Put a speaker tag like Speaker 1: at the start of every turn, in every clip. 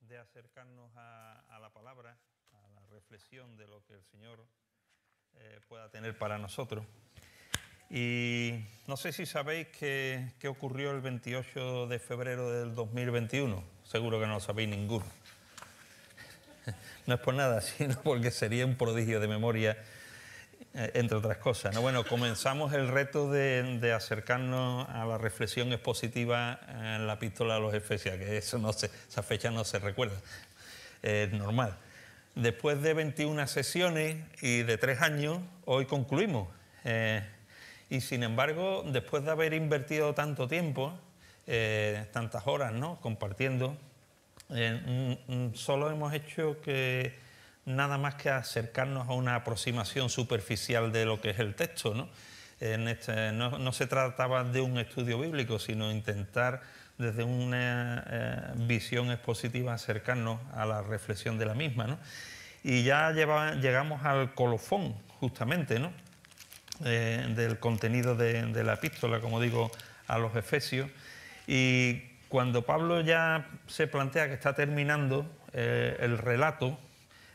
Speaker 1: de acercarnos a la palabra, a la reflexión de lo que el Señor pueda tener para nosotros. Y no sé si sabéis qué ocurrió el 28 de febrero del 2021. Seguro que no lo sabéis ninguno. No es por nada, sino porque sería un prodigio de memoria, entre otras cosas, ¿no? Bueno, comenzamos el reto de acercarnos a la reflexión expositiva en la epístola a los Efesios, que eso no esa fecha no se recuerda, es normal. Después de 21 sesiones y de 3 años, hoy concluimos. Y sin embargo, después de haber invertido tanto tiempo, tantas horas, ¿no?, compartiendo, solo hemos hecho nada más que acercarnos a una aproximación superficial de lo que es el texto, ¿no? No se trataba de un estudio bíblico, sino intentar desde una visión expositiva acercarnos a la reflexión de la misma, ¿no? Y ya llegamos al colofón, justamente, ¿no?, del contenido de la epístola, como digo, a los Efesios. Y cuando Pablo ya se plantea que está terminando el relato,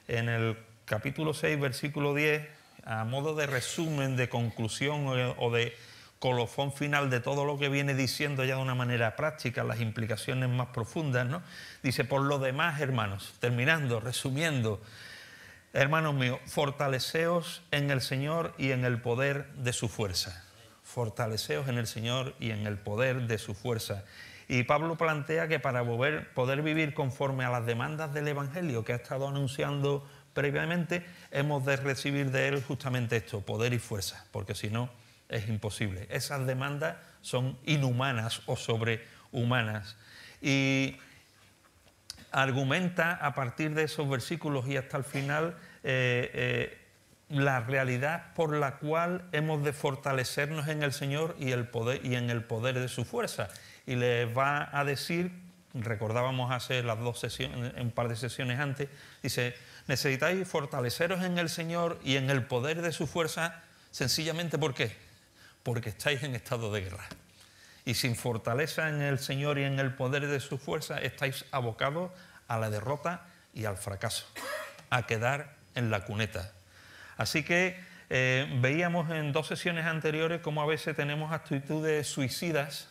Speaker 1: en el capítulo 6, versículo 10, a modo de resumen, de conclusión o de colofón final de todo lo que viene diciendo ya de una manera práctica, las implicaciones más profundas, ¿no?, dice: por lo demás, hermanos, terminando, resumiendo, hermanos míos, fortaleceos en el Señor y en el poder de su fuerza. Fortaleceos en el Señor y en el poder de su fuerza. Y Pablo plantea que para poder vivir conforme a las demandas del Evangelio que ha estado anunciando previamente, hemos de recibir de él justamente esto, poder y fuerza, porque si no es imposible. Esas demandas son inhumanas o sobrehumanas. Y argumenta a partir de esos versículos y hasta el final la realidad por la cual hemos de fortalecernos en el Señor y en el poder de su fuerza. Y les va a decir, recordábamos hace las 2 sesiones, un par de sesiones antes, dice: necesitáis fortaleceros en el Señor y en el poder de su fuerza, sencillamente ¿por qué? Porque estáis en estado de guerra. Y sin fortaleza en el Señor y en el poder de su fuerza, estáis abocados a la derrota y al fracaso, a quedar en la cuneta. Así que veíamos en 2 sesiones anteriores cómo a veces tenemos actitudes suicidas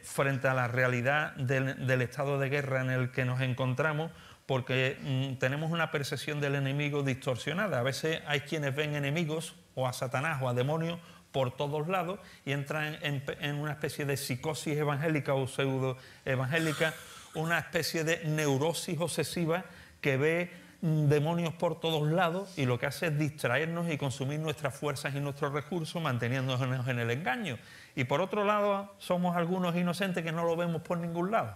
Speaker 1: frente a la realidad del estado de guerra en el que nos encontramos, porque tenemos una percepción del enemigo distorsionada. A veces hay quienes ven enemigos, o a Satanás o a demonios, por todos lados, y entran en una especie de psicosis evangélica o pseudo-evangélica, una especie de neurosis obsesiva que ve demonios por todos lados y lo que hace es distraernos y consumir nuestras fuerzas y nuestros recursos, manteniéndonos en el engaño. Y por otro lado, somos algunos inocentes que no lo vemos por ningún lado.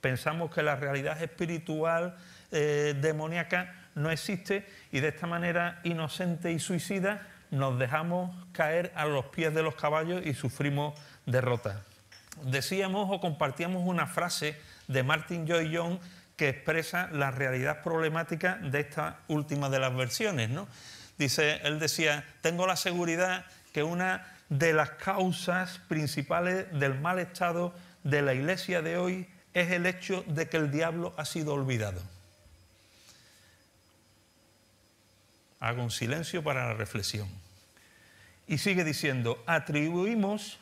Speaker 1: Pensamos que la realidad espiritual demoníaca no existe, y de esta manera inocente y suicida nos dejamos caer a los pies de los caballos y sufrimos derrota. Decíamos o compartíamos una frase de Martin Lloyd-Jones que expresa la realidad problemática de esta última de las versiones, ¿no? Él decía: tengo la seguridad que una de las causas principales del mal estado de la Iglesia de hoy es el hecho de que el diablo ha sido olvidado. Hago un silencio para la reflexión. Y sigue diciendo: atribuimos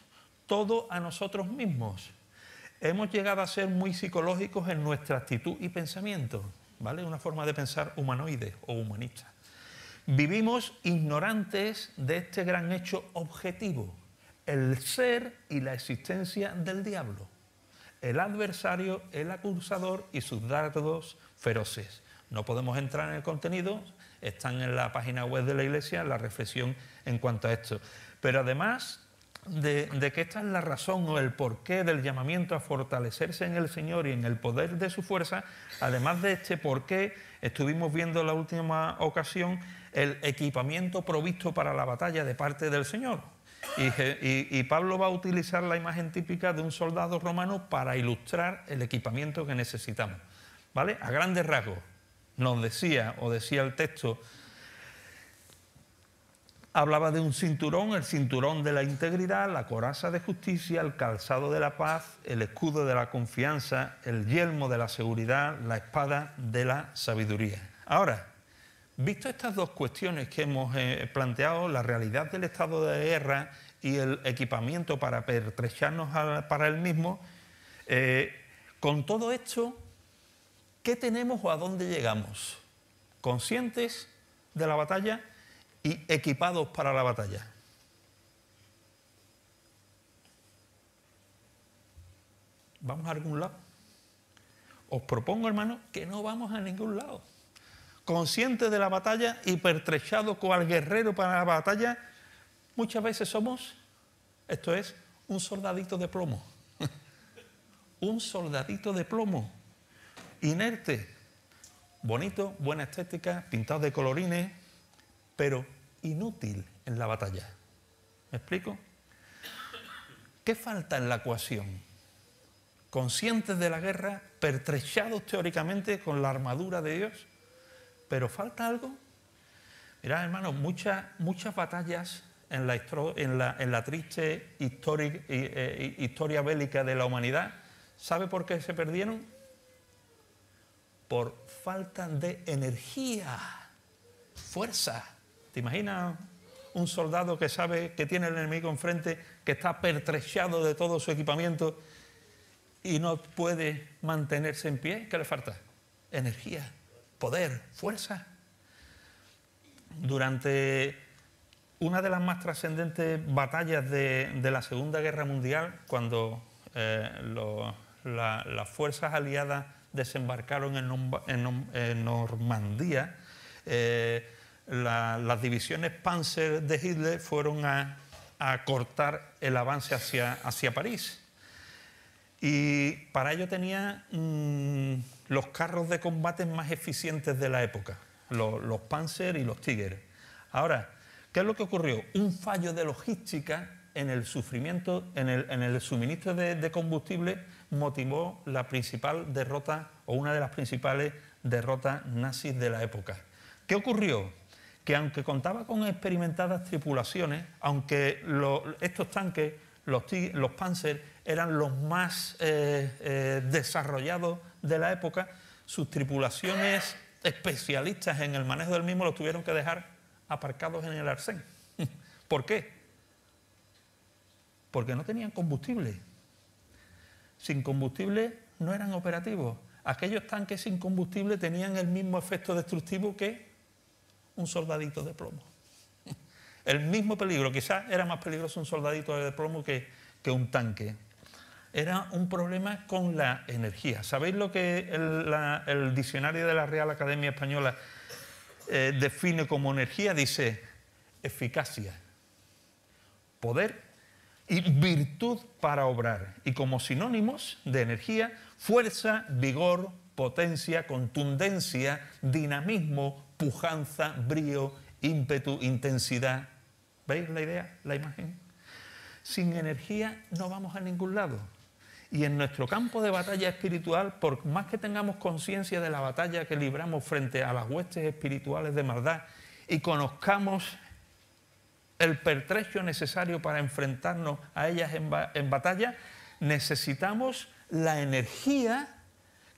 Speaker 1: todo a nosotros mismos. Hemos llegado a ser muy psicológicos en nuestra actitud y pensamiento, ¿vale? Una forma de pensar humanoide o humanista. Vivimos ignorantes de este gran hecho objetivo: el ser y la existencia del diablo, el adversario, el acusador y sus dardos feroces. No podemos entrar en el contenido, están en la página web de la Iglesia la reflexión en cuanto a esto. Pero además de que esta es la razón o el porqué del llamamiento a fortalecerse en el Señor y en el poder de su fuerza, además de este porqué, estuvimos viendo en la última ocasión el equipamiento provisto para la batalla de parte del Señor. Y Pablo va a utilizar la imagen típica de un soldado romano para ilustrar el equipamiento que necesitamos, ¿vale? A grandes rasgos nos decía el texto: hablaba de un cinturón, el cinturón de la integridad, la coraza de justicia, el calzado de la paz, el escudo de la confianza, el yelmo de la seguridad, la espada de la sabiduría. Ahora, visto estas dos cuestiones que hemos planteado, la realidad del estado de guerra y el equipamiento para pertrecharnos para el mismo, con todo esto, ¿qué tenemos o a dónde llegamos? ¿Conscientes de la batalla y equipados para la batalla? ¿Vamos a algún lado? Os propongo, hermano, que no vamos a ningún lado. Conscientes de la batalla y pertrechados cual guerrero para la batalla, muchas veces somos, esto es, un soldadito de plomo. Un soldadito de plomo, inerte, bonito, buena estética, pintado de colorines, pero inútil en la batalla. ¿Me explico? ¿Qué falta en la ecuación? Conscientes de la guerra, pertrechados teóricamente con la armadura de Dios, pero ¿falta algo? Mirad, hermanos, muchas batallas en la triste historia bélica de la humanidad, ¿sabe por qué se perdieron? Por falta de energía, fuerza. ¿Te imaginas un soldado que sabe que tiene el enemigo enfrente, que está pertrechado de todo su equipamiento y no puede mantenerse en pie? ¿Qué le falta? Energía, poder, fuerza. Durante una de las más trascendentes batallas de la Segunda Guerra Mundial, cuando las fuerzas aliadas desembarcaron en Normandía, las divisiones Panzer de Hitler fueron a cortar el avance hacia París. Y para ello tenía los carros de combate más eficientes de la época, los Panzer y los Tiger. Ahora, ¿qué es lo que ocurrió? Un fallo de logística en el suministro de combustible motivó la principal derrota o una de las principales derrotas nazis de la época. ¿Qué ocurrió? Que aunque contaba con experimentadas tripulaciones, aunque estos tanques, los Panzer, eran los más desarrollados de la época, sus tripulaciones especialistas en el manejo del mismo los tuvieron que dejar aparcados en el arcén. ¿Por qué? Porque no tenían combustible. Sin combustible no eran operativos. Aquellos tanques sin combustible tenían el mismo efecto destructivo que un soldadito de plomo. El mismo peligro, quizás era más peligroso un soldadito de plomo que un tanque. Era un problema con la energía. ¿Sabéis lo que el diccionario de la Real Academia Española define como energía? Dice eficacia, poder y virtud para obrar. Y como sinónimos de energía, fuerza, vigor, potencia, contundencia, dinamismo, pujanza, brío, ímpetu, intensidad. ¿Veis la idea, la imagen? Sin energía no vamos a ningún lado. Y en nuestro campo de batalla espiritual, por más que tengamos conciencia de la batalla que libramos frente a las huestes espirituales de maldad y conozcamos el pertrecho necesario para enfrentarnos a ellas en batalla, necesitamos la energía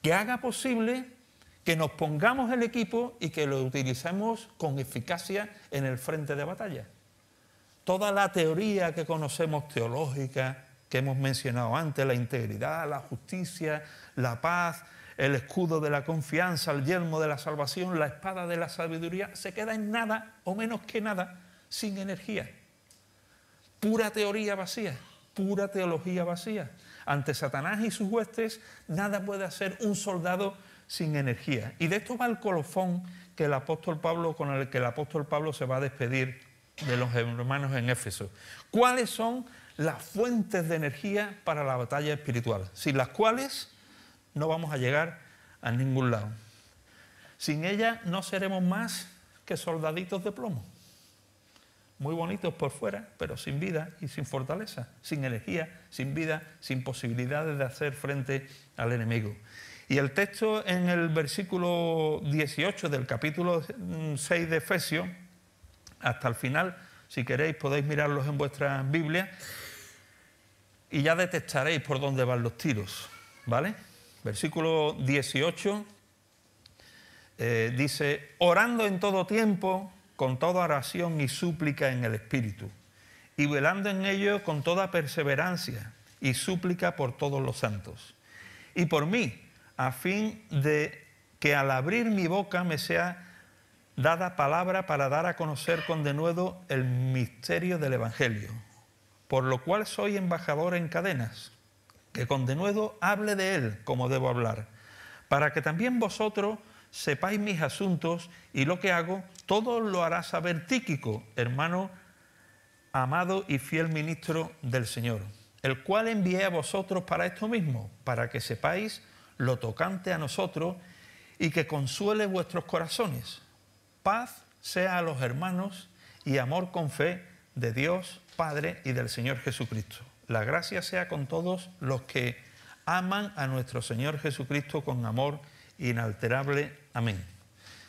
Speaker 1: que haga posible que nos pongamos el equipo y que lo utilicemos con eficacia en el frente de batalla. Toda la teoría que conocemos teológica, que hemos mencionado antes, la integridad, la justicia, la paz, el escudo de la confianza, el yelmo de la salvación, la espada de la sabiduría, se queda en nada o menos que nada, sin energía. Pura teoría vacía, pura teología vacía. Ante Satanás y sus huestes, nada puede hacer un soldado sin energía. Y de esto va el colofón que el apóstol Pablo, con el que el apóstol Pablo se va a despedir de los hermanos en Éfeso. ¿Cuáles son las fuentes de energía para la batalla espiritual? Sin las cuales no vamos a llegar a ningún lado. Sin ellas no seremos más que soldaditos de plomo. Muy bonitos por fuera, pero sin vida y sin fortaleza, sin energía, sin vida, sin posibilidades de hacer frente al enemigo. Y el texto en el versículo 18 del capítulo 6 de Efesios, hasta el final, Si queréis podéis mirarlos en vuestras Biblias y ya detectaréis por dónde van los tiros, ¿vale? Versículo 18 dice: orando en todo tiempo, con toda oración y súplica en el Espíritu, y velando en ello con toda perseverancia y súplica por todos los santos. Y por mí, a fin de que al abrir mi boca me sea dada palabra para dar a conocer con denuedo el misterio del Evangelio, por lo cual soy embajador en cadenas, que con denuedo hable de él como debo hablar, para que también vosotros sepáis mis asuntos y lo que hago, todo lo hará saber Tíquico, hermano amado y fiel ministro del Señor, el cual envié a vosotros para esto mismo, para que sepáis lo tocante a nosotros y que consuele vuestros corazones. Paz sea a los hermanos y amor con fe de Dios Padre y del Señor Jesucristo. La gracia sea con todos los que aman a nuestro Señor Jesucristo con amor inalterable. Amén.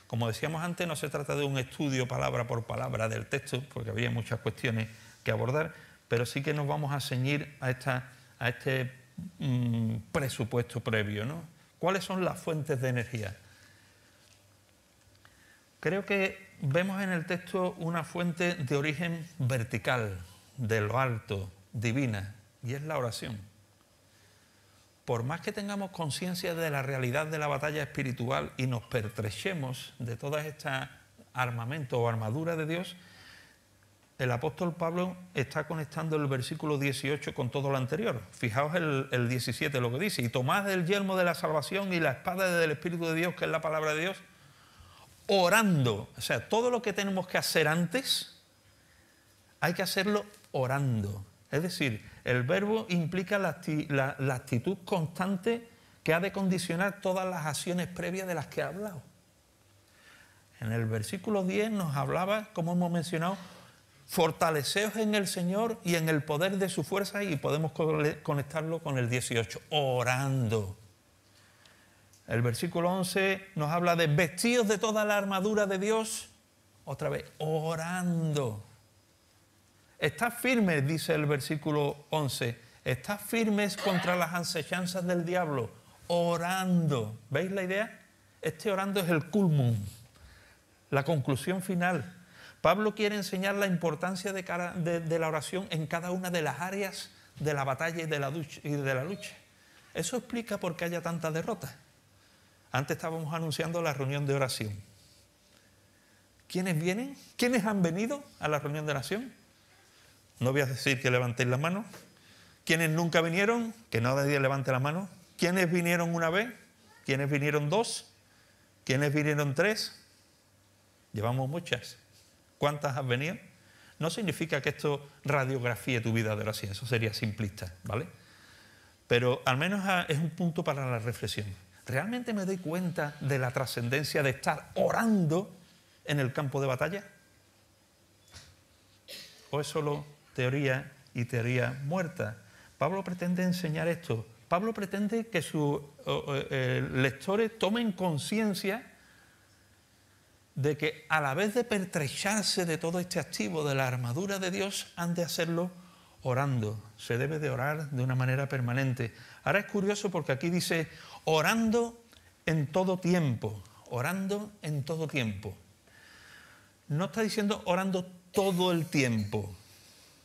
Speaker 1: Como decíamos antes, no se trata de un estudio palabra por palabra del texto, porque había muchas cuestiones que abordar, pero sí que nos vamos a ceñir a este presupuesto previo, ¿no? ¿Cuáles son las fuentes de energía? Creo que vemos en el texto una fuente de origen vertical, de lo alto, divina, y es la oración. Por más que tengamos conciencia de la realidad de la batalla espiritual y nos pertrechemos de todas estas armamentos o armaduras de Dios, el apóstol Pablo está conectando el versículo 18 con todo lo anterior. Fijaos el 17 lo que dice: y tomad el yelmo de la salvación y la espada del Espíritu de Dios, que es la palabra de Dios, orando. O sea, todo lo que tenemos que hacer antes, hay que hacerlo orando. Es decir, el verbo implica la actitud constante que ha de condicionar todas las acciones previas de las que he hablado. En el versículo 10 nos hablaba, como hemos mencionado, fortaleceos en el Señor y en el poder de su fuerza, y podemos conectarlo con el 18, orando. El versículo 11 nos habla de vestidos de toda la armadura de Dios, otra vez, orando. Estad firmes, dice el versículo 11, estad firmes contra las acechanzas del diablo, orando. ¿Veis la idea? Este orando es el culmum, la conclusión final. Pablo quiere enseñar la importancia de la oración en cada una de las áreas de la batalla y de la lucha. Eso explica por qué haya tanta derrota. Antes estábamos anunciando la reunión de oración. ¿Quiénes vienen? ¿Quiénes han venido a la reunión de oración? No voy a decir que levantéis la mano. ¿Quiénes nunca vinieron? Que nadie levante la mano. ¿Quiénes vinieron una vez? ¿Quiénes vinieron dos? ¿Quiénes vinieron tres? Llevamos muchas. ¿Cuántas has venido? No significa que esto radiografíe tu vida de oración, eso sería simplista, ¿vale? Pero al menos es un punto para la reflexión. ¿Realmente me doy cuenta de la trascendencia de estar orando en el campo de batalla? ¿O es solo teoría y teoría muerta? Pablo pretende enseñar esto. Pablo pretende que sus lectores tomen conciencia de que a la vez de pertrecharse de todo este activo de la armadura de Dios, han de hacerlo orando. Se debe de orar de una manera permanente. Ahora es curioso porque aquí dice orando en todo tiempo. Orando en todo tiempo. No está diciendo orando todo el tiempo,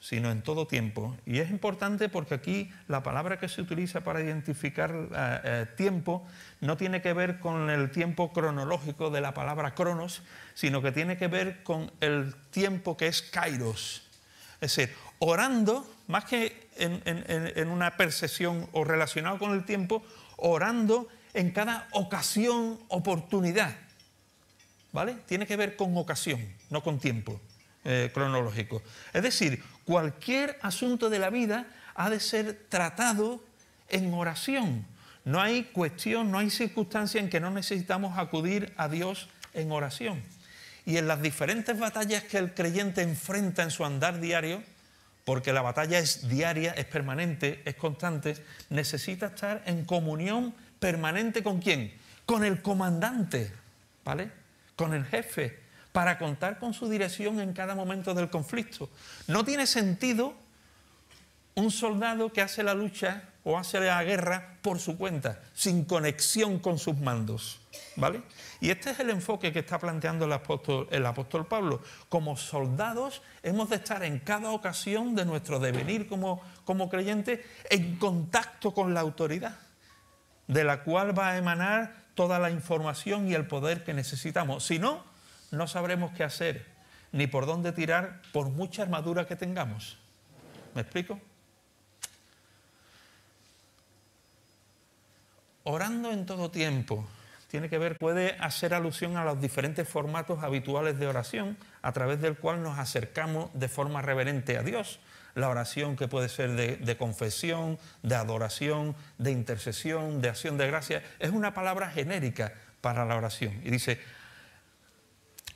Speaker 1: sino en todo tiempo. Y es importante porque aquí la palabra que se utiliza para identificar tiempo no tiene que ver con el tiempo cronológico de la palabra cronos, sino que tiene que ver con el tiempo que es kairos. Es decir, orando, más que en una percepción o relacionado con el tiempo, orando en cada ocasión, oportunidad. ¿Vale? Tiene que ver con ocasión, no con tiempo cronológico. Es decir, cualquier asunto de la vida ha de ser tratado en oración. No hay cuestión, no hay circunstancia en que no necesitamos acudir a Dios en oración. Y en las diferentes batallas que el creyente enfrenta en su andar diario, porque la batalla es diaria, es permanente, es constante, necesita estar en comunión permanente ¿con quién? Con el comandante, ¿vale? Con el jefe, para contar con su dirección en cada momento del conflicto. No tiene sentido un soldado que hace la lucha o hace la guerra por su cuenta, sin conexión con sus mandos, ¿vale? Y este es el enfoque que está planteando el apóstol Pablo. Como soldados hemos de estar en cada ocasión de nuestro devenir como creyentes en contacto con la autoridad, de la cual va a emanar toda la información y el poder que necesitamos. Si no, no sabremos qué hacer, ni por dónde tirar, por mucha armadura que tengamos. ¿Me explico? Orando en todo tiempo. Tiene que ver, puede hacer alusión a los diferentes formatos habituales de oración a través del cual nos acercamos de forma reverente a Dios. La oración que puede ser de confesión, de adoración, de intercesión, de acción de gracias, es una palabra genérica para la oración. Y dice,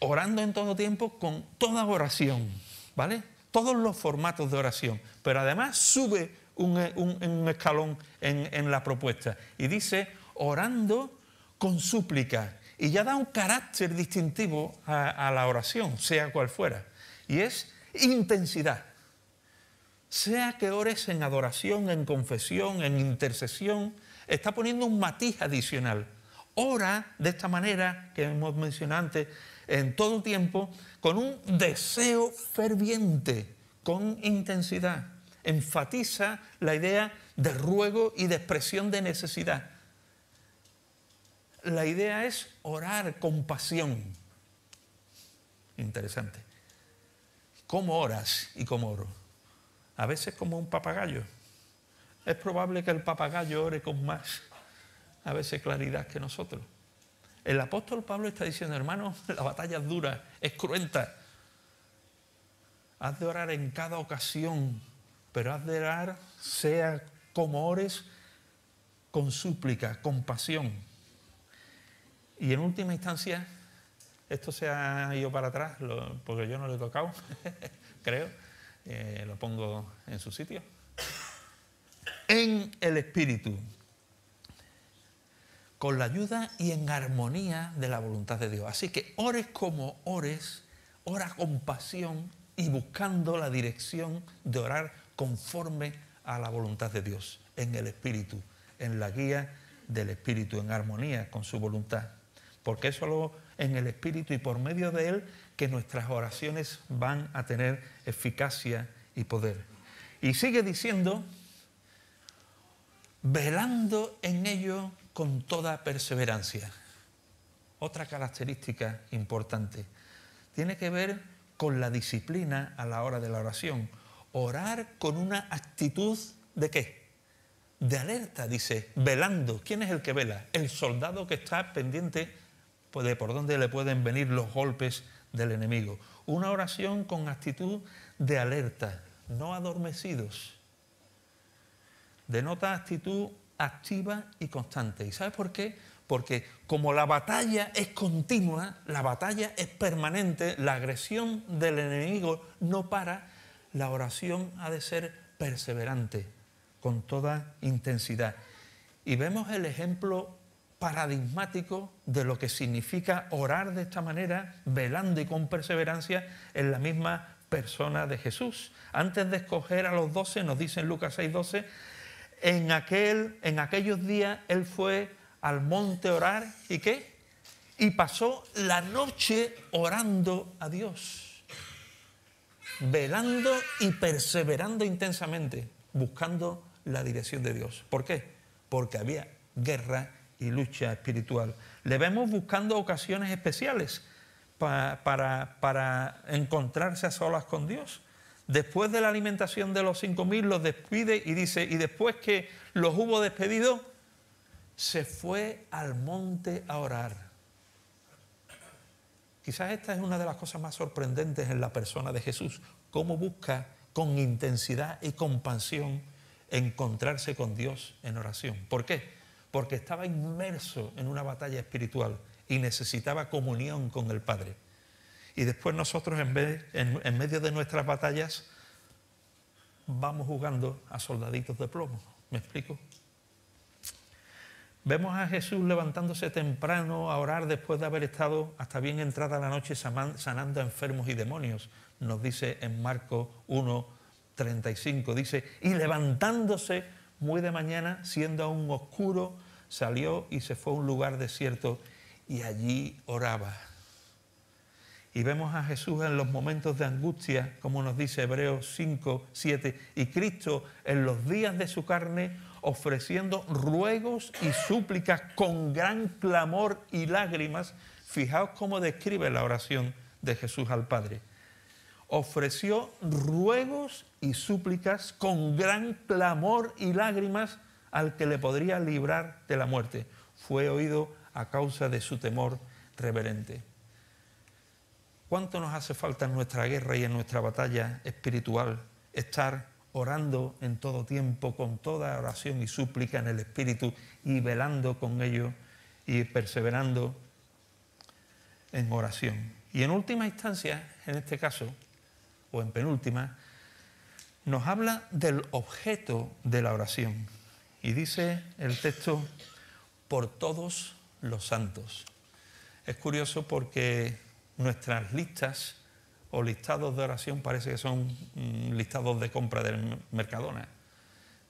Speaker 1: orando en todo tiempo con toda oración, ¿vale? Todos los formatos de oración, pero además sube un escalón en la propuesta y dice, orando con súplica, y ya da un carácter distintivo a la oración, sea cual fuera, y es intensidad. Sea que ores en adoración, en confesión, en intercesión, está poniendo un matiz adicional. Ora de esta manera que hemos mencionado antes, en todo tiempo, con un deseo ferviente, con intensidad. Enfatiza la idea de ruego y de expresión de necesidad. La idea es orar con pasión. Interesante. ¿Cómo oras y cómo oro? A veces como un papagayo. Es probable que el papagayo ore con más, a veces, claridad que nosotros. El apóstol Pablo está diciendo, hermanos, la batalla es dura, es cruenta. Has de orar en cada ocasión, pero has de orar, sea como ores, con súplica, con pasión. Y en última instancia, esto se ha ido para atrás, porque yo no lo he tocado, creo, lo pongo en su sitio. En el Espíritu, con la ayuda y en armonía de la voluntad de Dios. Así que ores como ores, ora con pasión y buscando la dirección de orar conforme a la voluntad de Dios, en el Espíritu, en la guía del Espíritu, en armonía con su voluntad. Porque es solo en el Espíritu y por medio de Él que nuestras oraciones van a tener eficacia y poder. Y sigue diciendo, velando en ello con toda perseverancia. Otra característica importante tiene que ver con la disciplina a la hora de la oración. Orar con una actitud ¿de qué? De alerta, dice, velando. ¿Quién es el que vela? El soldado que está pendiente de por dónde le pueden venir los golpes del enemigo. Una oración con actitud de alerta, no adormecidos. Denota actitud activa y constante. ¿Y sabes por qué? Porque como la batalla es continua, la batalla es permanente, la agresión del enemigo no para, la oración ha de ser perseverante, con toda intensidad. Y vemos el ejemplo paradigmático de lo que significa orar de esta manera, velando y con perseverancia, en la misma persona de Jesús. Antes de escoger a los 12, nos dice en Lucas 6:12, en aquellos días Él fue al monte a orar, ¿y qué? Y pasó la noche orando a Dios, velando y perseverando intensamente, buscando la dirección de Dios. ¿Por qué? Porque había guerra y lucha espiritual. Le vemos buscando ocasiones especiales para encontrarse a solas con Dios. Después de la alimentación de los 5.000 los despide y dice, y después que los hubo despedido, se fue al monte a orar. Quizás esta es una de las cosas más sorprendentes en la persona de Jesús, cómo busca con intensidad y con pasión encontrarse con Dios en oración. ¿Por qué? Porque estaba inmerso en una batalla espiritual y necesitaba comunión con el Padre. Y después nosotros en medio de nuestras batallas vamos jugando a soldaditos de plomo. ¿Me explico? Vemos a Jesús levantándose temprano a orar después de haber estado hasta bien entrada la noche sanando a enfermos y demonios. Nos dice en Marcos 1:35, dice, y levantándose muy de mañana, siendo aún oscuro, salió y se fue a un lugar desierto y allí oraba. Y vemos a Jesús en los momentos de angustia, como nos dice Hebreos 5:7, y Cristo en los días de su carne ofreciendo ruegos y súplicas con gran clamor y lágrimas. Fijaos cómo describe la oración de Jesús al Padre. Ofreció ruegos y súplicas con gran clamor y lágrimas al que le podría librar de la muerte. Fue oído a causa de su temor reverente. ¿Cuánto nos hace falta en nuestra guerra y en nuestra batalla espiritual estar orando en todo tiempo, con toda oración y súplica en el Espíritu y velando con ello y perseverando en oración? Y en última instancia, en este caso, o en penúltima, nos habla del objeto de la oración. Y dice el texto, por todos los santos. Es curioso porque nuestras listas o listados de oración parece que son listados de compra del Mercadona,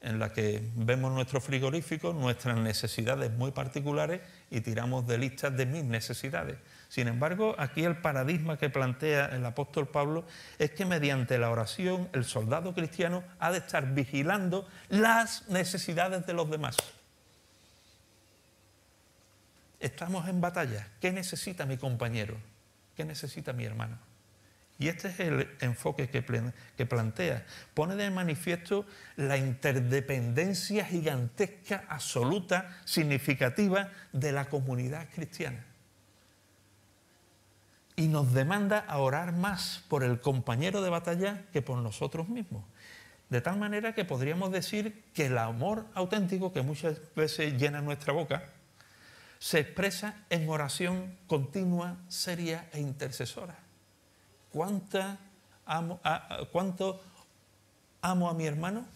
Speaker 1: en la que vemos nuestro frigorífico, nuestras necesidades muy particulares y tiramos de listas de mis necesidades. Sin embargo, aquí el paradigma que plantea el apóstol Pablo es que mediante la oración el soldado cristiano ha de estar vigilando las necesidades de los demás. Estamos en batalla. ¿Qué necesita mi compañero? ¿Qué necesita mi hermano? Y este es el enfoque que plantea. Pone de manifiesto la interdependencia gigantesca, absoluta, significativa de la comunidad cristiana. Y nos demanda a orar más por el compañero de batalla que por nosotros mismos. De tal manera que podríamos decir que el amor auténtico, que muchas veces llena nuestra boca, se expresa en oración continua, seria e intercesora. ¿Cuánto amo a mi hermano?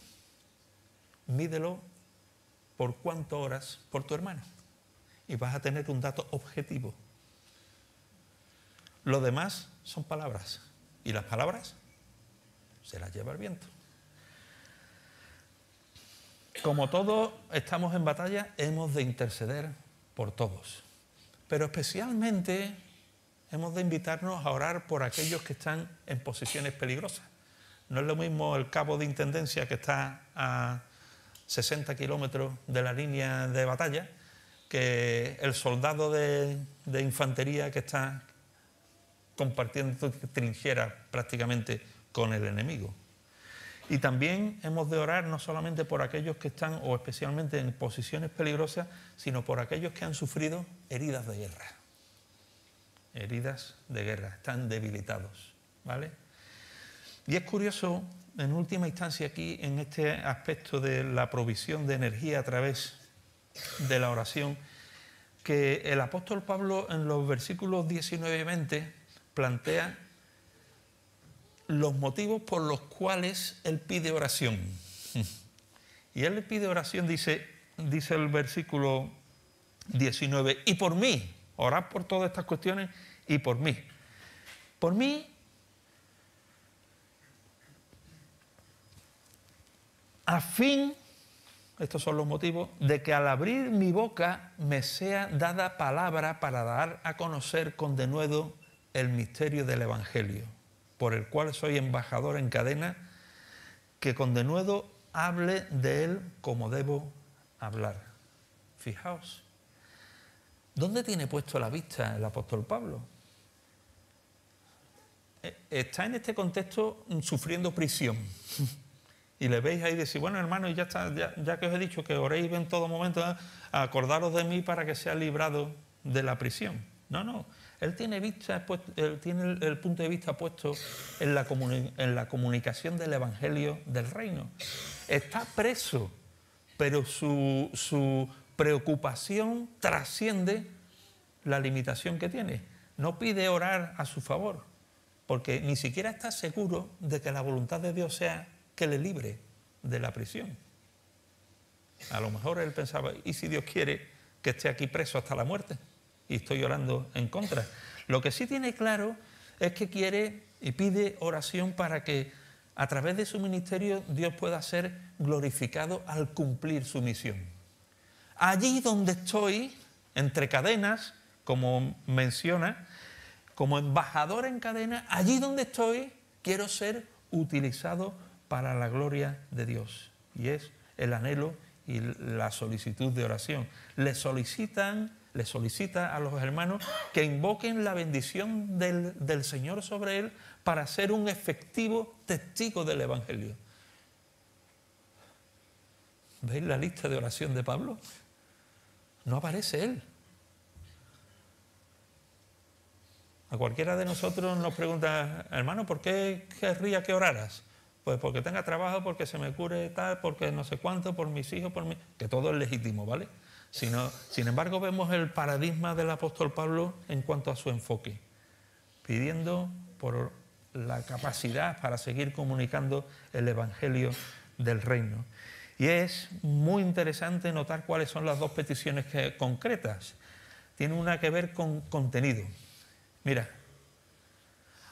Speaker 1: Mídelo por cuánto oras por tu hermano. Y vas a tener un dato objetivo. Lo demás son palabras. Y las palabras se las lleva el viento. Como todos estamos en batalla, hemos de interceder por todos. Pero especialmente hemos de invitarnos a orar por aquellos que están en posiciones peligrosas. No es lo mismo el cabo de intendencia que está a 60 kilómetros de la línea de batalla que el soldado de infantería que está compartiendo trincheras prácticamente con el enemigo. Y también hemos de orar no solamente por aquellos que están, o especialmente en posiciones peligrosas, sino por aquellos que han sufrido heridas de guerra. Heridas de guerra, están debilitados, ¿vale? Y es curioso, en última instancia aquí, en este aspecto de la provisión de energía a través de la oración, que el apóstol Pablo en los versículos 19 y 20 plantea los motivos por los cuales él pide oración. Y él le pide oración, dice el versículo 19, y por mí, orad por todas estas cuestiones y por mí. Por mí, a fin, estos son los motivos, de que al abrir mi boca me sea dada palabra para dar a conocer con denuedo el misterio del Evangelio, por el cual soy embajador en cadena, que con denuedo hable de él como debo hablar. Fijaos, ¿dónde tiene puesto la vista el apóstol Pablo? Está en este contexto sufriendo prisión. Y le veis ahí y decís, bueno, hermano, ya está, ya que os he dicho que oréis en todo momento, acordaros de mí para que sea librado de la prisión. No. Él tiene el punto de vista puesto en la comunicación del Evangelio del Reino. Está preso, pero su preocupación trasciende la limitación que tiene. No pide orar a su favor, porque ni siquiera está seguro de que la voluntad de Dios sea que le libre de la prisión. A lo mejor él pensaba, ¿y si Dios quiere que esté aquí preso hasta la muerte y estoy orando en contra. Lo que sí tiene claro es que quiere y pide oración para que a través de su ministerio Dios pueda ser glorificado al cumplir su misión. Allí donde estoy, entre cadenas, como menciona, como embajador en cadena, allí donde estoy, quiero ser utilizado para la gloria de Dios. Y es el anhelo y la solicitud de oración. Le solicita a los hermanos que invoquen la bendición del Señor sobre él para ser un efectivo testigo del Evangelio. ¿Veis la lista de oración de Pablo? No aparece él. A cualquiera de nosotros nos pregunta, hermano, ¿por qué querría que oraras? Pues porque tenga trabajo, porque se me cure tal, porque no sé cuánto, por mis hijos, por mí, que todo es legítimo, ¿vale? Sin embargo, vemos el paradigma del apóstol Pablo en cuanto a su enfoque, pidiendo por la capacidad para seguir comunicando el Evangelio del reino. Y es muy interesante notar cuáles son las dos peticiones concretas. Tiene una que ver con contenido. Mira,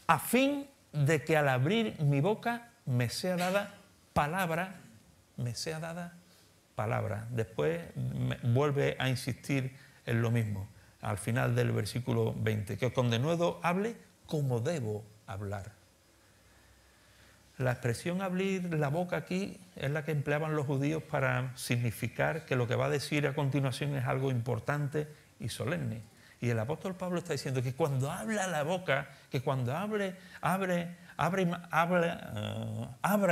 Speaker 1: a fin de que al abrir mi boca me sea dada palabra, Después vuelve a insistir en lo mismo, al final del versículo 20, que con denuedo hable como debo hablar. La expresión abrir la boca aquí es la que empleaban los judíos para significar que lo que va a decir a continuación es algo importante y solemne. Y el apóstol Pablo está diciendo que cuando habla la boca, que cuando abra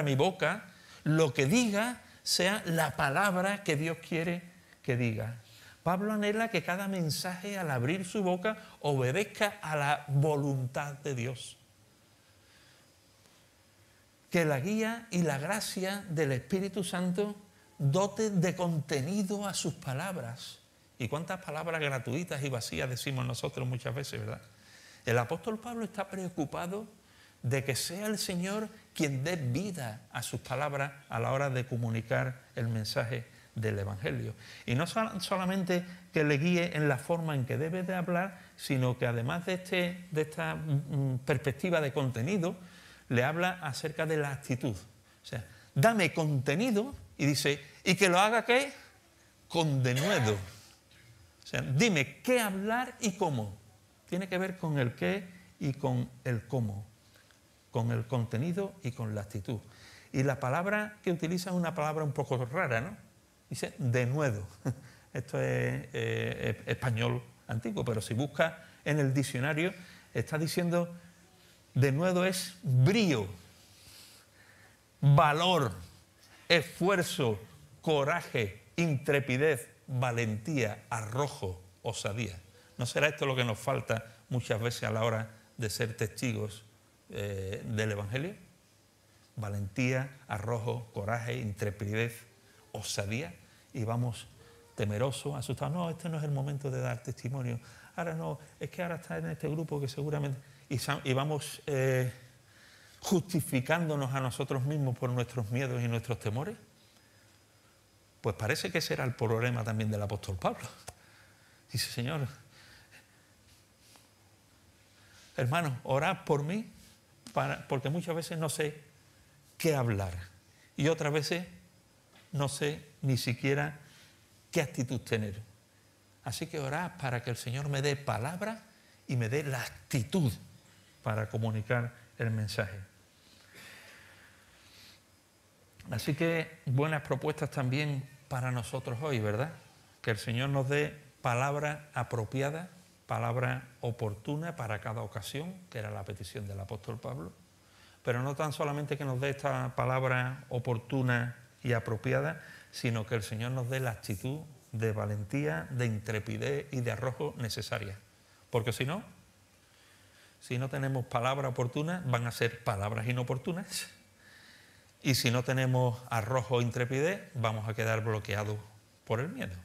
Speaker 1: mi boca, lo que diga sea la palabra que Dios quiere que diga. Pablo anhela que cada mensaje al abrir su boca obedezca a la voluntad de Dios. Que la guía y la gracia del Espíritu Santo dote de contenido a sus palabras. ¿Y cuántas palabras gratuitas y vacías decimos nosotros muchas veces, verdad? El apóstol Pablo está preocupado de que sea el Señor quien dé vida a sus palabras a la hora de comunicar el mensaje del Evangelio. Y no solamente que le guíe en la forma en que debe de hablar, sino que además de esta perspectiva de contenido, le habla acerca de la actitud. O sea, dame contenido y dice, ¿y que lo haga qué? Con denuedo. O sea, dime qué hablar y cómo. Tiene que ver con el qué y con el cómo. Con el contenido y con la actitud. Y la palabra que utiliza es una palabra un poco rara, ¿no? Dice denuedo. Esto es español antiguo, pero si busca en el diccionario, está diciendo denuedo es brío, valor, esfuerzo, coraje, intrepidez, valentía, arrojo, osadía. ¿No será esto lo que nos falta muchas veces a la hora de ser testigos del Evangelio? Valentía, arrojo, coraje, intrepidez, osadía, y vamos temerosos, asustados. No, este no es el momento de dar testimonio. Ahora no, es que ahora está en este grupo que seguramente... Y vamos justificándonos a nosotros mismos por nuestros miedos y nuestros temores. Pues parece que ese era el problema también del apóstol Pablo. Dice, Señor, hermanos, orad por mí, porque muchas veces no sé qué hablar. Y otras veces no sé ni siquiera qué actitud tener. Así que orad para que el Señor me dé palabra y me dé la actitud para comunicar el mensaje. Así que buenas propuestas también para nosotros hoy, ¿verdad? Que el Señor nos dé palabra apropiada, palabra oportuna para cada ocasión, que era la petición del apóstol Pablo, pero no tan solamente que nos dé esta palabra oportuna y apropiada, sino que el Señor nos dé la actitud de valentía, de intrepidez y de arrojo necesaria. Porque si no tenemos palabra oportuna, van a ser palabras inoportunas. Y si no tenemos arrojo o intrepidez, vamos a quedar bloqueados por el miedo.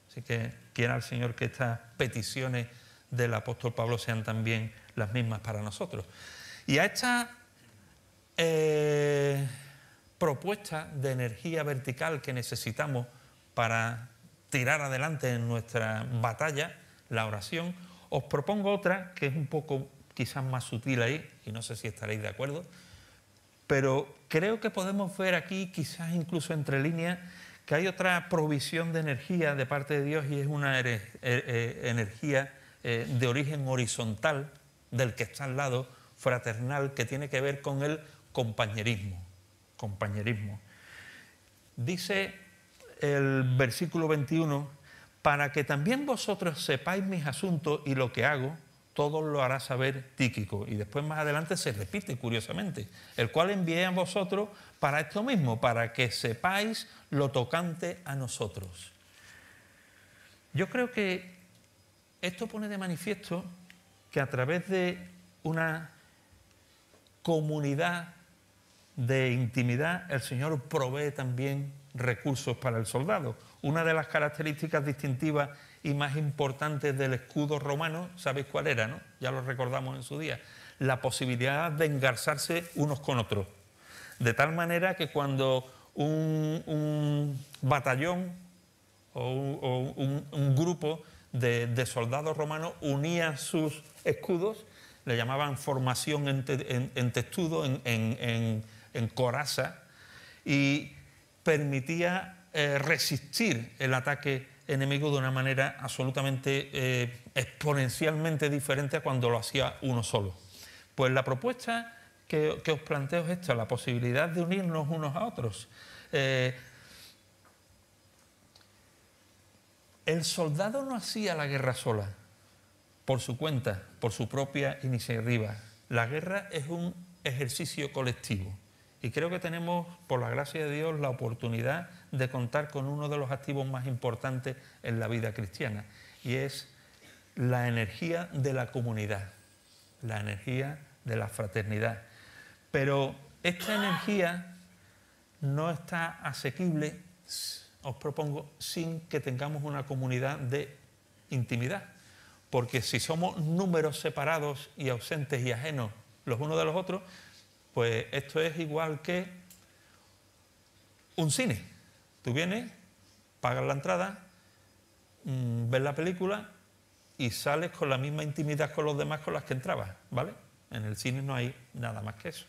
Speaker 1: Así que quiera el Señor que estas peticiones del apóstol Pablo sean también las mismas para nosotros. Y a esta propuesta de energía vertical que necesitamos para tirar adelante en nuestra batalla, la oración. Os propongo otra que es un poco quizás más sutil ahí, y no sé si estaréis de acuerdo, pero creo que podemos ver aquí, quizás incluso entre líneas, que hay otra provisión de energía de parte de Dios, y es una energía de origen horizontal, del que está al lado, fraternal, que tiene que ver con el compañerismo. Compañerismo. Dice el versículo 21, para que también vosotros sepáis mis asuntos y lo que hago, todo lo hará saber Tíquico. Y después más adelante se repite curiosamente, el cual envié a vosotros para esto mismo, para que sepáis lo tocante a nosotros. Yo creo que esto pone de manifiesto que a través de una comunidad de intimidad, el Señor provee también recursos para el soldado. Una de las características distintivas y más importantes del escudo romano, ¿sabéis cuál era, no? Ya lo recordamos en su día. La posibilidad de engarzarse unos con otros. De tal manera que cuando un batallón o un grupo de soldados romanos unía sus escudos, le llamaban formación en testudo, en coraza, y permitía resistir el ataque enemigo de una manera absolutamente exponencialmente diferente a cuando lo hacía uno solo. Pues la propuesta que os planteo es esta, la posibilidad de unirnos unos a otros. El soldado no hacía la guerra sola, por su cuenta, por su propia iniciativa. La guerra es un ejercicio colectivo. Y creo que tenemos, por la gracia de Dios, la oportunidad de contar con uno de los activos más importantes en la vida cristiana, y es la energía de la comunidad, la energía de la fraternidad. Pero esta energía no está asequible, os propongo, sin que tengamos una comunidad de intimidad. Porque si somos números separados y ausentes y ajenos los unos de los otros, pues esto es igual que un cine. Tú vienes, pagas la entrada, ves la película y sales con la misma intimidad con los demás con las que entrabas, ¿vale? En el cine no hay nada más que eso.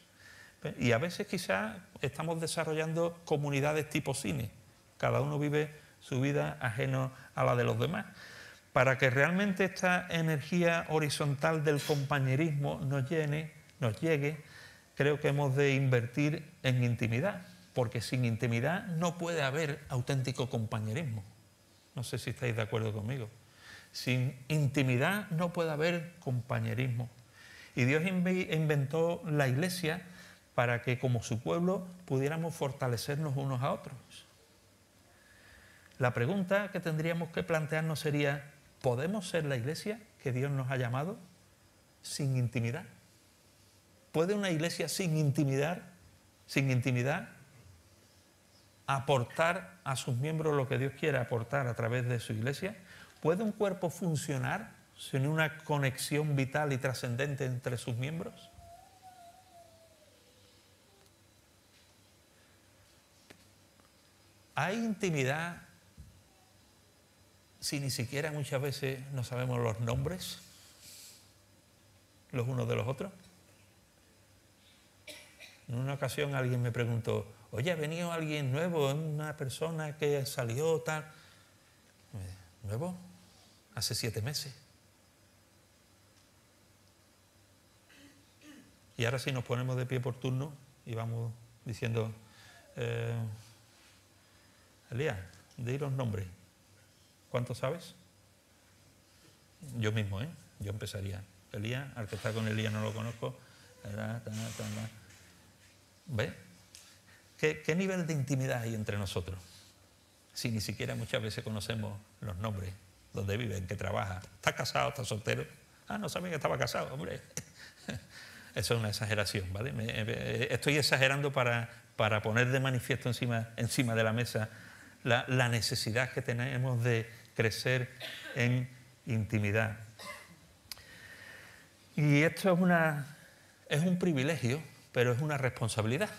Speaker 1: Y a veces quizás estamos desarrollando comunidades tipo cine. Cada uno vive su vida ajeno a la de los demás. Para que realmente esta energía horizontal del compañerismo nos llegue, creo que hemos de invertir en intimidad, porque sin intimidad no puede haber auténtico compañerismo. No sé si estáis de acuerdo conmigo. Sin intimidad no puede haber compañerismo. Y Dios inventó la Iglesia para que, como su pueblo, pudiéramos fortalecernos unos a otros. La pregunta que tendríamos que plantearnos sería: ¿podemos ser la Iglesia que Dios nos ha llamado sin intimidad? ¿Puede una Iglesia sin intimidad, aportar a sus miembros lo que Dios quiere aportar a través de su Iglesia? ¿Puede un cuerpo funcionar sin una conexión vital y trascendente entre sus miembros? ¿Hay intimidad si ni siquiera muchas veces no sabemos los nombres los unos de los otros? En una ocasión alguien me preguntó: oye, ¿ha venido alguien nuevo? ¿Una persona que salió tal? ¿Nuevo? Hace 7 meses. Y ahora sí nos ponemos de pie por turno y vamos diciendo: Elías, di los nombres. ¿Cuántos sabes? Yo mismo, yo empezaría. Elías, al que está con Elías no lo conozco. ¿Ves? ¿Qué nivel de intimidad hay entre nosotros? Si ni siquiera muchas veces conocemos los nombres, dónde vive, en qué trabaja. ¿Está casado, está soltero? Ah, no sabía que estaba casado, hombre. Eso es una exageración, ¿vale? Estoy exagerando para poner de manifiesto encima de la mesa la necesidad que tenemos de crecer en intimidad. Y esto es un privilegio, pero es una responsabilidad.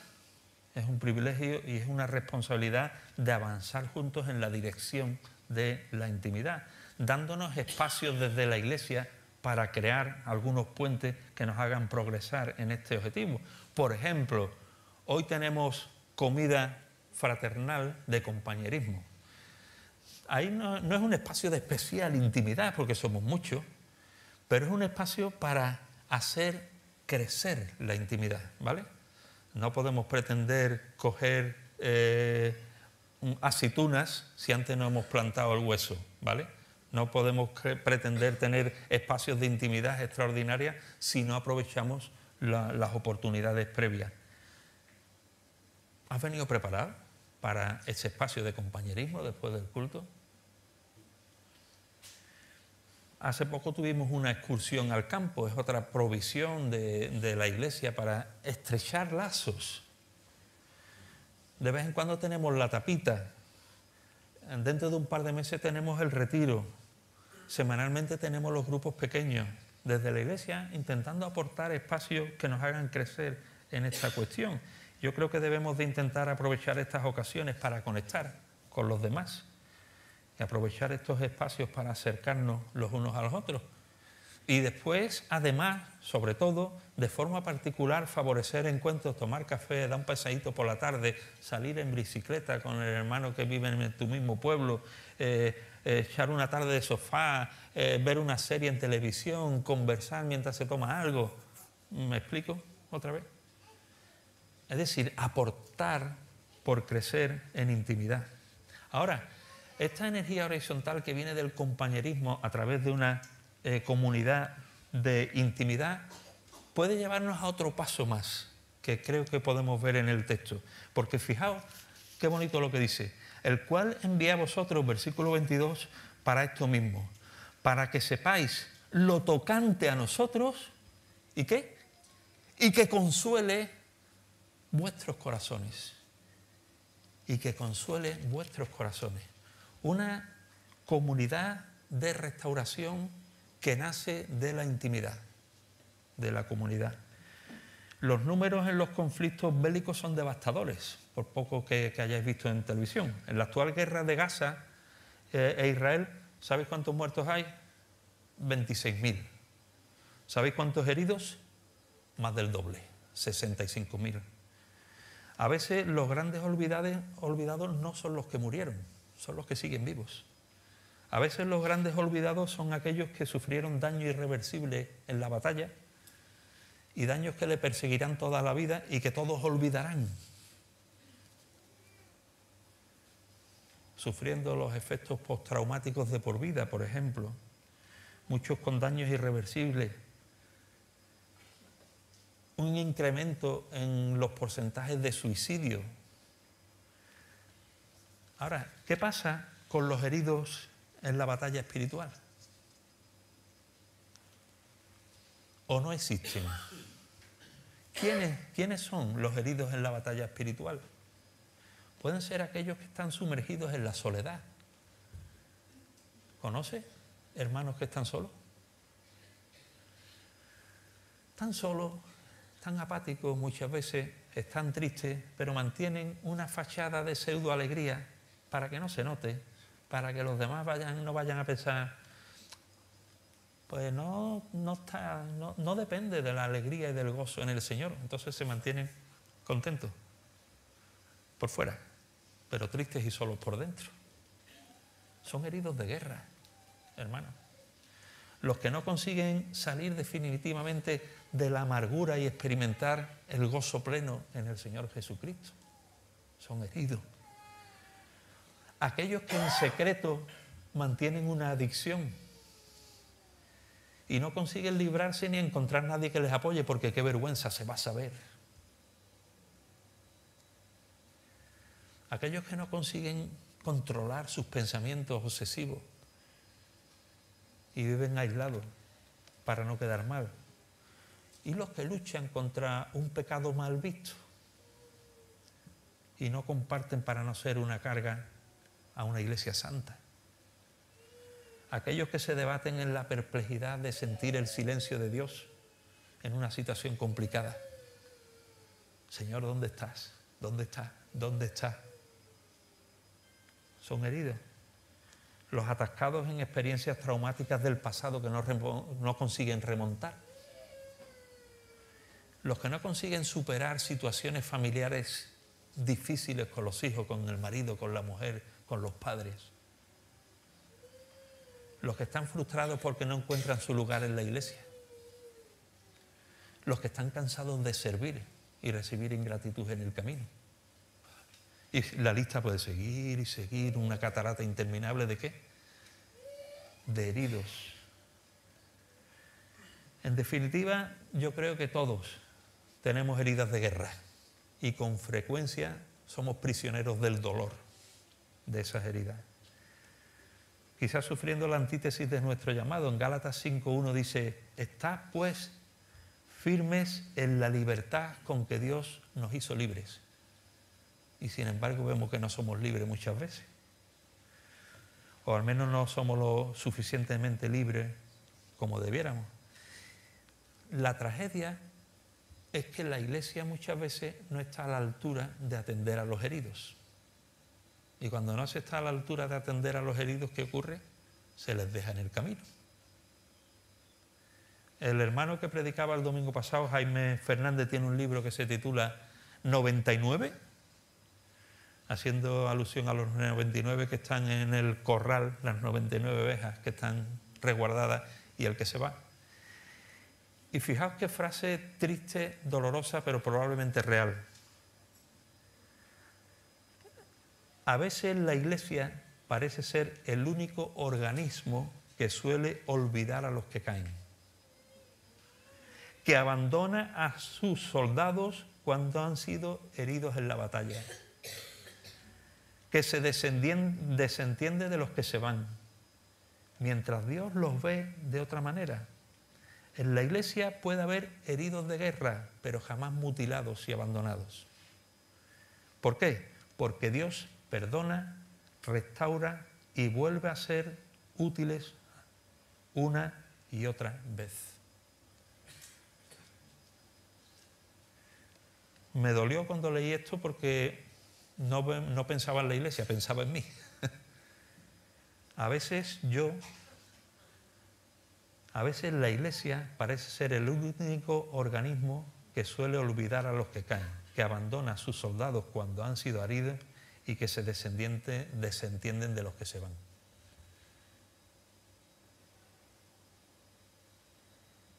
Speaker 1: Es un privilegio y es una responsabilidad de avanzar juntos en la dirección de la intimidad, dándonos espacios desde la Iglesia para crear algunos puentes que nos hagan progresar en este objetivo. Por ejemplo, hoy tenemos comida fraternal de compañerismo. Ahí no es un espacio de especial intimidad, porque somos muchos, pero es un espacio para hacer crecer la intimidad, ¿vale? No podemos pretender coger aceitunas si antes no hemos plantado el hueso, ¿vale? No podemos pretender tener espacios de intimidad extraordinarias si no aprovechamos las oportunidades previas. ¿Has venido preparado para ese espacio de compañerismo después del culto? Hace poco tuvimos una excursión al campo, es otra provisión de la Iglesia para estrechar lazos. De vez en cuando tenemos la tapita, dentro de un par de meses tenemos el retiro, semanalmente tenemos los grupos pequeños, desde la Iglesia intentando aportar espacios que nos hagan crecer en esta cuestión. Yo creo que debemos de intentar aprovechar estas ocasiones para conectar con los demás y aprovechar estos espacios para acercarnos los unos a los otros. Y después, además, sobre todo, de forma particular, favorecer encuentros, tomar café, dar un paseíto por la tarde, salir en bicicleta con el hermano que vive en tu mismo pueblo, echar una tarde de sofá, ver una serie en televisión, conversar mientras se toma algo. ¿Me explico otra vez? Es decir, aportar por crecer en intimidad. Ahora, esta energía horizontal que viene del compañerismo a través de una comunidad de intimidad puede llevarnos a otro paso más, que creo que podemos ver en el texto. Porque fijaos qué bonito lo que dice. El cual envía a vosotros, versículo 22, para esto mismo, para que sepáis lo tocante a nosotros, ¿y qué? Y que consuele vuestros corazones. Y que consuele vuestros corazones. Una comunidad de restauración que nace de la intimidad de la comunidad. Los números en los conflictos bélicos son devastadores, por poco que hayáis visto en televisión. En la actual guerra de Gaza e Israel, ¿sabéis cuántos muertos hay? 26.000. ¿Sabéis cuántos heridos? Más del doble, 65.000. A veces los grandes olvidados no son los que murieron, son los que siguen vivos. A veces los grandes olvidados son aquellos que sufrieron daño irreversible en la batalla y daños que le perseguirán toda la vida y que todos olvidarán, sufriendo los efectos postraumáticos de por vida, por ejemplo, muchos con daños irreversibles, un incremento en los porcentajes de suicidio. Ahora, ¿qué pasa con los heridos en la batalla espiritual? ¿O no existen? ¿Quiénes son los heridos en la batalla espiritual? Pueden ser aquellos que están sumergidos en la soledad. ¿Conoce hermanos que están solos? Están solos, están apáticos muchas veces, están tristes, pero mantienen una fachada de pseudo alegría para que no se note, para que los demás no vayan a pensar, pues no depende de la alegría y del gozo en el Señor. Entonces se mantienen contentos por fuera, pero tristes y solos por dentro. Son heridos de guerra, hermanos. Los que no consiguen salir definitivamente de la amargura y experimentar el gozo pleno en el Señor Jesucristo son heridos. Aquellos que en secreto mantienen una adicción y no consiguen librarse ni encontrar nadie que les apoye, porque qué vergüenza se va a saber. Aquellos que no consiguen controlar sus pensamientos obsesivos y viven aislados para no quedar mal. Y los que luchan contra un pecado mal visto y no comparten para no ser una carga a una iglesia santa. Aquellos que se debaten en la perplejidad de sentir el silencio de Dios en una situación complicada. Señor, ¿dónde estás? ¿Dónde estás? ¿Dónde estás? Son heridos. los atascados en experiencias traumáticas del pasado que no consiguen remontar, los que no consiguen superar situaciones familiares difíciles con los hijos, con el marido, con la mujer, con los padres, los que están frustrados porque no encuentran su lugar en la iglesia, los que están cansados de servir y recibir ingratitud en el camino. Y la lista puede seguir y seguir, una catarata interminable ¿de qué? De heridos. En definitiva, yo creo que todos tenemos heridas de guerra y con frecuencia somos prisioneros del dolor de esas heridas. Quizás sufriendo la antítesis de nuestro llamado. En Gálatas 5:1 dice: «Estad pues firmes en la libertad con que Dios nos hizo libres». Y sin embargo vemos que no somos libres muchas veces. O al menos no somos lo suficientemente libres como debiéramos. La tragedia es que la iglesia muchas veces no está a la altura de atender a los heridos. Y cuando no se está a la altura de atender a los heridos, ¿qué ocurre? Se les deja en el camino. El hermano que predicaba el domingo pasado, Jaime Fernández, tiene un libro que se titula 99, haciendo alusión a los 99 que están en el corral, las 99 ovejas que están resguardadas y el que se va. Y fijaos qué frase triste, dolorosa, pero probablemente real. A veces la iglesia parece ser el único organismo que suele olvidar a los que caen, que abandona a sus soldados cuando han sido heridos en la batalla, que se desentiende de los que se van, mientras Dios los ve de otra manera. En la iglesia puede haber heridos de guerra, pero jamás mutilados y abandonados. ¿Por qué? Porque Dios perdona, restaura y vuelve a ser útiles una y otra vez. Me dolió cuando leí esto porque no pensaba en la iglesia, pensaba en mí. A veces la iglesia parece ser el único organismo que suele olvidar a los que caen, que abandona a sus soldados cuando han sido heridos y que se desentienden de los que se van.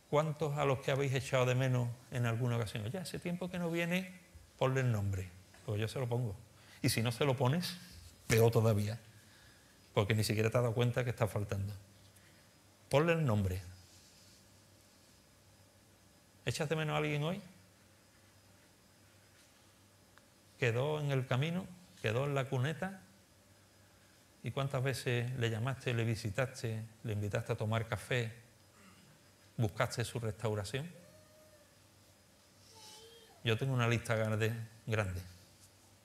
Speaker 1: ¿Cuántos a los que habéis echado de menos en alguna ocasión? Ya hace tiempo que no viene, ponle el nombre, pues yo se lo pongo. Y si no se lo pones, peor todavía, porque ni siquiera te has dado cuenta que está faltando. Ponle el nombre. ¿Echas de menos a alguien hoy? ¿Quedó en el camino? ¿Quedó en la cuneta? ¿Y cuántas veces le llamaste, le visitaste, le invitaste a tomar café, buscaste su restauración? Yo tengo una lista grande,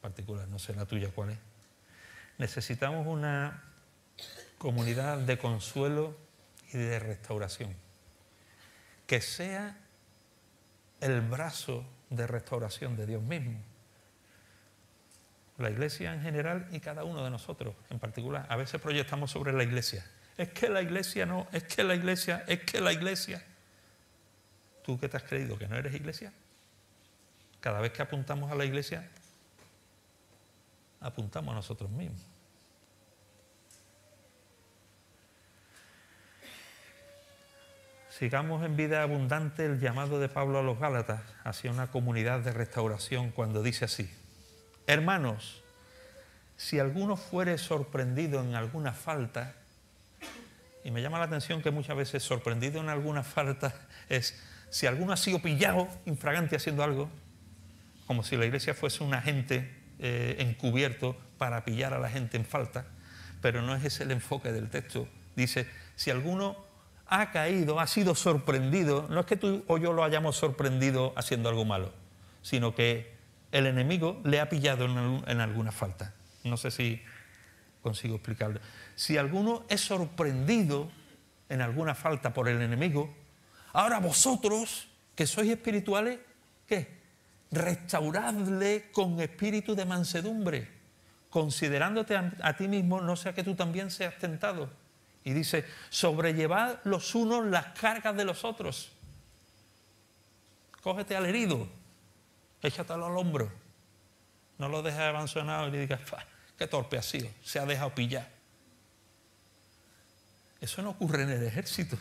Speaker 1: particular, no sé la tuya cuál es. Necesitamos una comunidad de consuelo y de restauración, que sea el brazo de restauración de Dios mismo. La iglesia en general y cada uno de nosotros en particular. A veces proyectamos sobre la iglesia. Es que la iglesia no, es que la iglesia, es que la iglesia. ¿Tú qué te has creído? ¿Que no eres iglesia? Cada vez que apuntamos a la iglesia, apuntamos a nosotros mismos. Sigamos en vida abundante el llamado de Pablo a los Gálatas hacia una comunidad de restauración cuando dice así: hermanos, si alguno fuere sorprendido en alguna falta, y me llama la atención que muchas veces sorprendido en alguna falta es si alguno ha sido pillado infragante haciendo algo, como si la iglesia fuese un agente encubierto para pillar a la gente en falta, pero no es ese el enfoque del texto. Dice, si alguno ha caído, ha sido sorprendido, no es que tú o yo lo hayamos sorprendido haciendo algo malo, sino que el enemigo le ha pillado en alguna falta. No sé si consigo explicarlo. Si alguno es sorprendido en alguna falta por el enemigo, ahora vosotros, que sois espirituales, ¿qué? Restauradle con espíritu de mansedumbre, considerándote a ti mismo, no sea que tú también seas tentado. Y dice, sobrellevad los unos las cargas de los otros. Cógete al herido, échatelo al hombro. No lo dejes abandonado y le digas, qué torpe ha sido, se ha dejado pillar. Eso no ocurre en el ejército,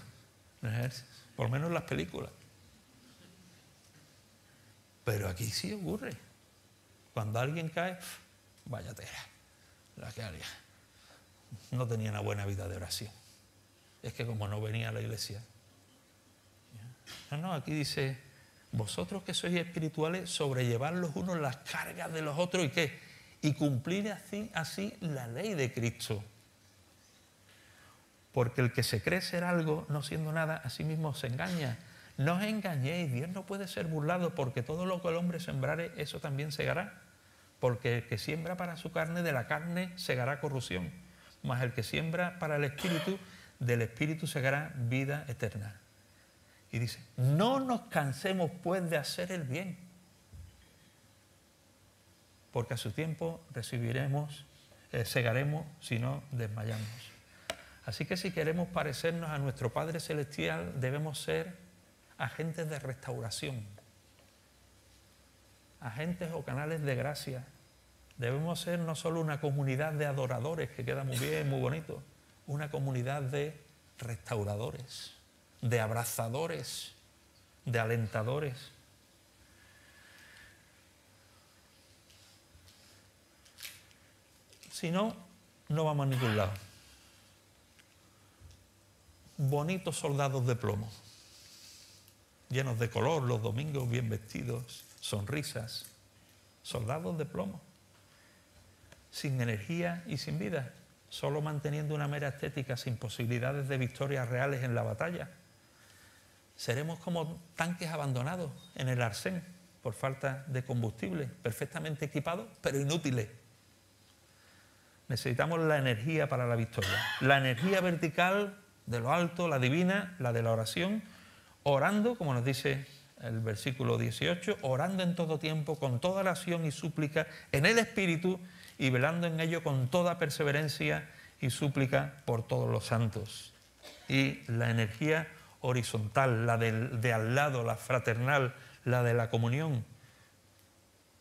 Speaker 1: por lo menos en las películas. Pero aquí sí ocurre. Cuando alguien cae, vaya tela, la que haría. No tenía una buena vida de oración. Es que como no venía a la iglesia. No, aquí dice, vosotros que sois espirituales, sobrellevad los unos las cargas de los otros, ¿y qué? Y cumplir así la ley de Cristo. Porque el que se cree ser algo, no siendo nada, a sí mismo se engaña. No os engañéis, Dios no puede ser burlado, porque todo lo que el hombre sembrare, eso también segará. Porque el que siembra para su carne, de la carne segará corrupción. Mas el que siembra para el Espíritu, del Espíritu segará vida eterna. Y dice, no nos cansemos pues de hacer el bien, porque a su tiempo segaremos si no desmayamos. Así que si queremos parecernos a nuestro Padre Celestial, debemos ser agentes de restauración, agentes o canales de gracia. Debemos ser no solo una comunidad de adoradores, que queda muy bien, muy bonito, una comunidad de restauradores, de abrazadores, de alentadores. Si no, no vamos a ningún lado. Bonitos soldados de plomo, llenos de color los domingos, bien vestidos, sonrisas, soldados de plomo, sin energía y sin vida, solo manteniendo una mera estética, sin posibilidades de victorias reales en la batalla. Seremos como tanques abandonados en el arcén por falta de combustible, perfectamente equipados, pero inútiles. Necesitamos la energía para la victoria, la energía vertical de lo alto, la divina, la de la oración, orando, como nos dice el versículo 18, orando en todo tiempo, con toda oración y súplica, en el Espíritu, y velando en ello con toda perseverancia y súplica por todos los santos. Y la energía horizontal, la de al lado, la fraternal, la de la comunión,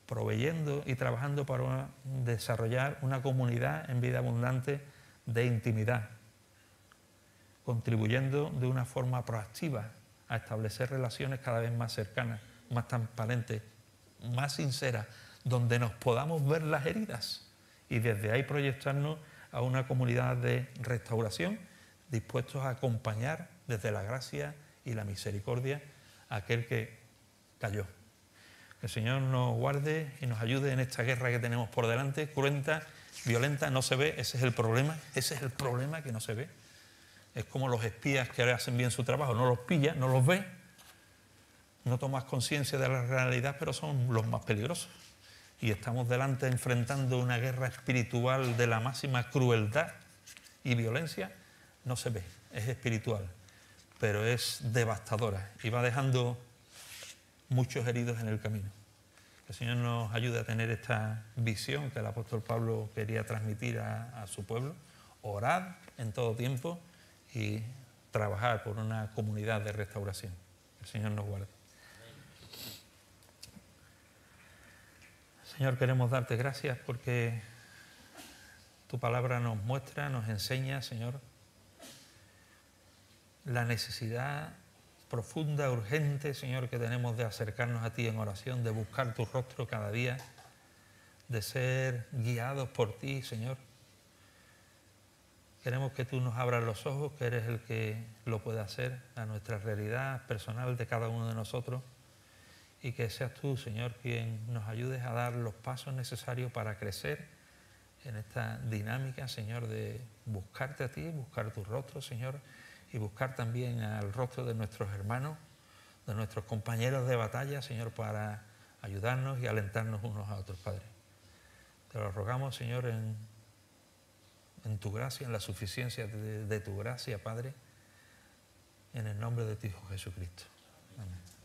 Speaker 1: proveyendo y trabajando para desarrollar una comunidad en vida abundante de intimidad, contribuyendo de una forma proactiva a establecer relaciones cada vez más cercanas, más transparentes, más sinceras, donde nos podamos ver las heridas y desde ahí proyectarnos a una comunidad de restauración, dispuestos a acompañar desde la gracia y la misericordia a aquel que cayó. Que el Señor nos guarde y nos ayude en esta guerra que tenemos por delante, cruenta, violenta, no se ve, ese es el problema que no se ve. Es como los espías que hacen bien su trabajo, no los pilla, no los ve, no tomas conciencia de la realidad, pero son los más peligrosos. Y estamos delante enfrentando una guerra espiritual de la máxima crueldad y violencia. No se ve, es espiritual, pero es devastadora y va dejando muchos heridos en el camino. Que el Señor nos ayude a tener esta visión que el apóstol Pablo quería transmitir a su pueblo. Orad en todo tiempo y trabajar por una comunidad de restauración. Que el Señor nos guarde. Señor, queremos darte gracias porque tu palabra nos muestra, nos enseña, Señor, la necesidad profunda, urgente, Señor, que tenemos de acercarnos a ti en oración, de buscar tu rostro cada día, de ser guiados por ti, Señor. Queremos que tú nos abras los ojos, que eres el que lo puede hacer a nuestra realidad personal de cada uno de nosotros, y que seas tú, Señor, quien nos ayudes a dar los pasos necesarios para crecer en esta dinámica, Señor, de buscarte a ti, buscar tu rostro, Señor, y buscar también al rostro de nuestros hermanos, de nuestros compañeros de batalla, Señor, para ayudarnos y alentarnos unos a otros, Padre. Te lo rogamos, Señor, en tu gracia, en la suficiencia de tu gracia, Padre, en el nombre de tu Hijo Jesucristo. Amén.